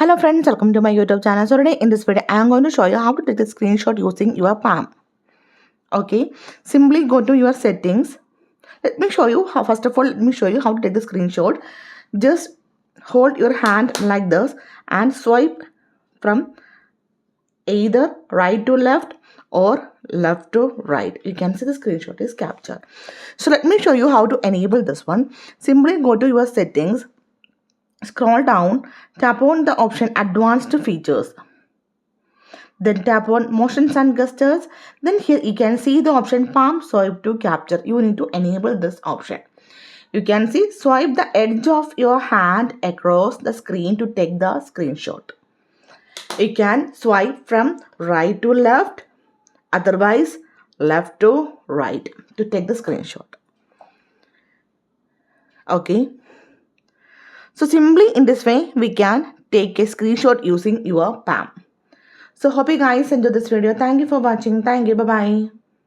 Hello friends, welcome to my YouTube channel. So today in this video, I am going to show you how to take a screenshot using your palm. Okay, simply go to your settings. Let me show you how. First of all, let me show you how to take the screenshot. Just hold your hand like this and swipe from either right to left or left to right. You can see the screenshot is captured. So let me show you how to enable this one. Simply go to your settings. Scroll down, tap on the option Advanced Features. Then tap on Motions and Gestures. Then here you can see the option Palm Swipe to Capture. You need to enable this option. You can see swipe the edge of your hand across the screen to take the screenshot. You can swipe from right to left, otherwise left to right to take the screenshot. Okay. So simply in this way, we can take a screenshot using your palm. So hope you guys enjoyed this video. Thank you for watching. Thank you. Bye-bye.